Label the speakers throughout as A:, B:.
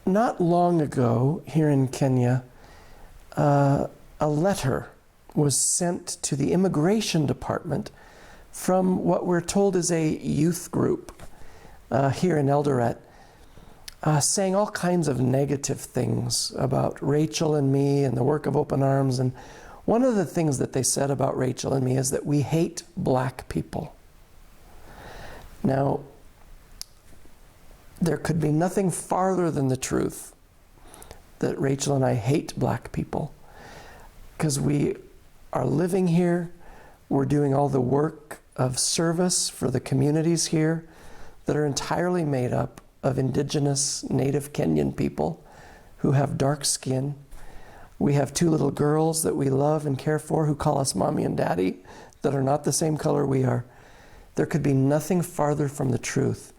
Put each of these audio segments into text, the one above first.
A: Not long ago, here in Kenya, a letter was sent to the immigration department from what we're told is a youth group here in Eldoret, saying all kinds of negative things about Rachel and me and the work of Open Arms. And one of the things that they said about Rachel and me is that we hate black people. Now, there could be nothing farther than the truth that Rachel and I hate black people, because we are living here, we're doing all the work of service for the communities here that are entirely made up of indigenous native Kenyan people who have dark skin. We have 2 little girls that we love and care for who call us mommy and daddy that are not the same color we are. There could be nothing farther from the truth.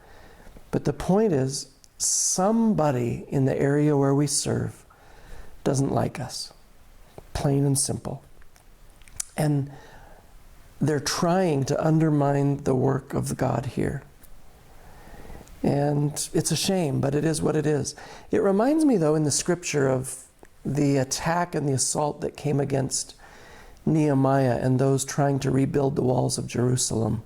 A: But the point is, somebody in the area where we serve doesn't like us. Plain and simple. And they're trying to undermine the work of God here. And it's a shame, but it is what it is. It reminds me, though, in the scripture of the attack and the assault that came against Nehemiah and those trying to rebuild the walls of Jerusalem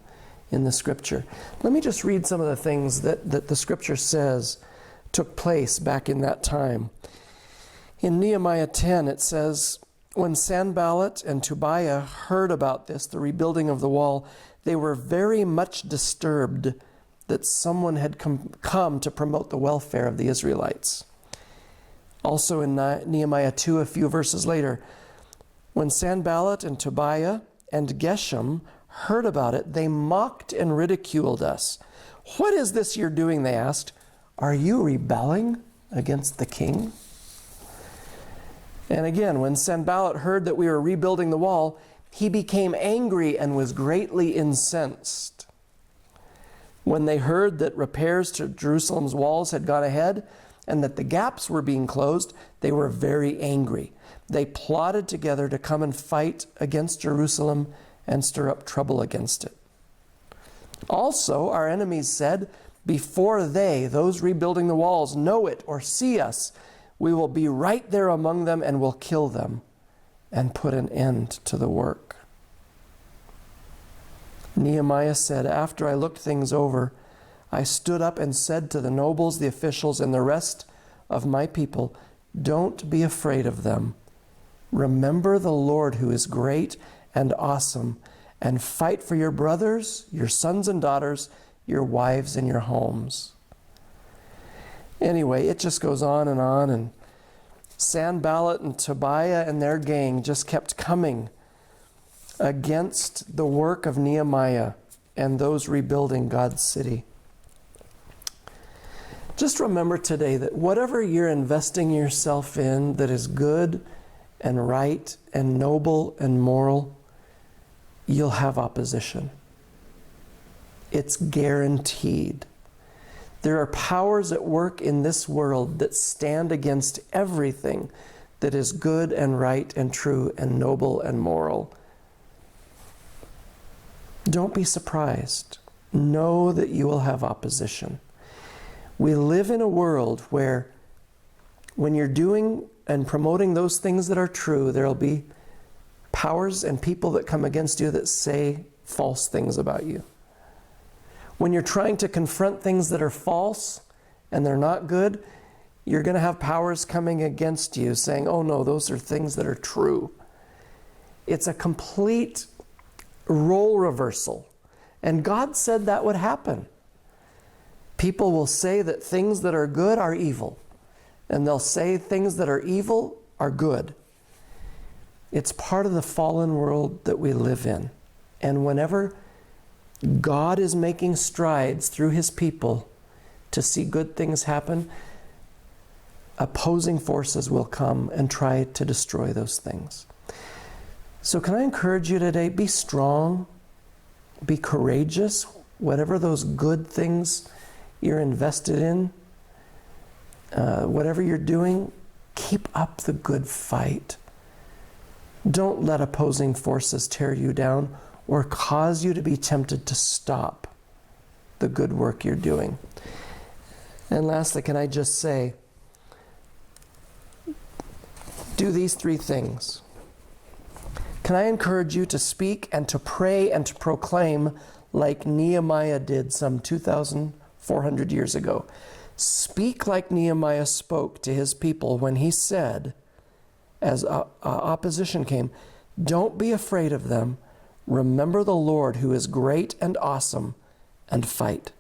A: in the scripture. Let me just read some of the things that the scripture says took place back in that time. In Nehemiah 10, it says, when Sanballat and Tobiah heard about this, the rebuilding of the wall, they were very much disturbed that someone had come to promote the welfare of the Israelites. Also in Nehemiah 2, a few verses later, when Sanballat and Tobiah and Geshem heard about it, they mocked and ridiculed us. What is this you're doing, they asked. Are you rebelling against the king? And again, when Sanballat heard that we were rebuilding the wall, he became angry and was greatly incensed. When they heard that repairs to Jerusalem's walls had gone ahead and that the gaps were being closed, they were very angry. They plotted together to come and fight against Jerusalem and stir up trouble against it. Also, our enemies said, before they, those rebuilding the walls, know it or see us, we will be right there among them and will kill them and put an end to the work. Nehemiah said, after I looked things over, I stood up and said to the nobles, the officials, and the rest of my people, don't be afraid of them. Remember the Lord who is great and awesome, and fight for your brothers, your sons and daughters, your wives and your homes. Anyway, it just goes on, and Sanballat and Tobiah and their gang just kept coming against the work of Nehemiah and those rebuilding God's city. Just remember today that whatever you're investing yourself in that is good and right and noble and moral, you'll have opposition. It's guaranteed. There are powers at work in this world that stand against everything that is good and right and true and noble and moral. Don't be surprised. Know that you will have opposition. We live in a world where when you're doing and promoting those things that are true, there'll be powers and people that come against you that say false things about you. When you're trying to confront things that are false and they're not good, you're going to have powers coming against you saying, oh no, those are things that are true. It's a complete role reversal. And God said that would happen. People will say that things that are good are evil, and they'll say things that are evil are good. It's part of the fallen world that we live in. And whenever God is making strides through His people to see good things happen, opposing forces will come and try to destroy those things. So can I encourage you today, be strong, be courageous, whatever those good things you're invested in, whatever you're doing, keep up the good fight. Don't let opposing forces tear you down or cause you to be tempted to stop the good work you're doing. And lastly, can I just say, do these three things. Can I encourage you to speak and to pray and to proclaim like Nehemiah did some 2,400 years ago? Speak like Nehemiah spoke to his people when he said, as opposition came, don't be afraid of them. Remember the Lord who is great and awesome, and fight.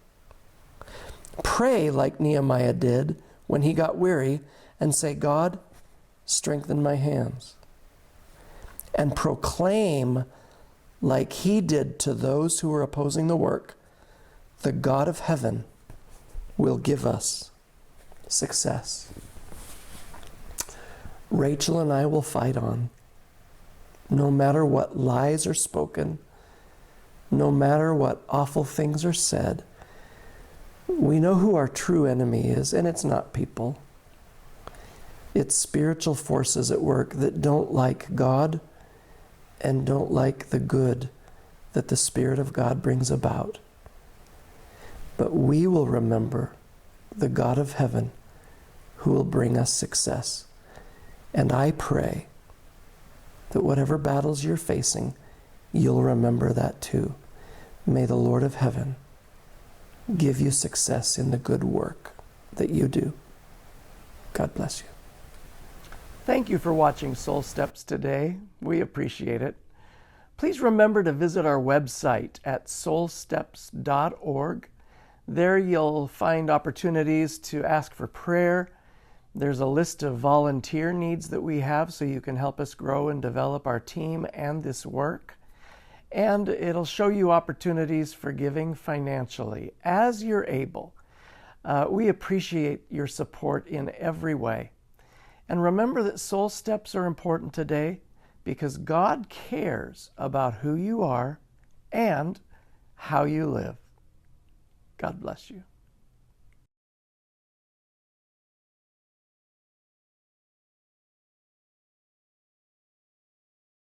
A: Pray like Nehemiah did when he got weary and say, God, strengthen my hands. And proclaim like he did to those who were opposing the work, the God of heaven will give us success. Rachel and I will fight on. No matter what lies are spoken, no matter what awful things are said, we know who our true enemy is, and it's not people. It's spiritual forces at work that don't like God and don't like the good that the Spirit of God brings about. But we will remember the God of heaven who will bring us success. And I pray that whatever battles you're facing, you'll remember that too. May the Lord of heaven give you success in the good work that you do. God bless you. Thank you for watching Soul Steps today. We appreciate it. Please remember to visit our website at soulsteps.org. There you'll find opportunities to ask for prayer. There's a list of volunteer needs that we have so you can help us grow and develop our team and this work. And it'll show you opportunities for giving financially as you're able. We appreciate your support in every way. And remember that soul steps are important today because God cares about who you are and how you live. God bless you.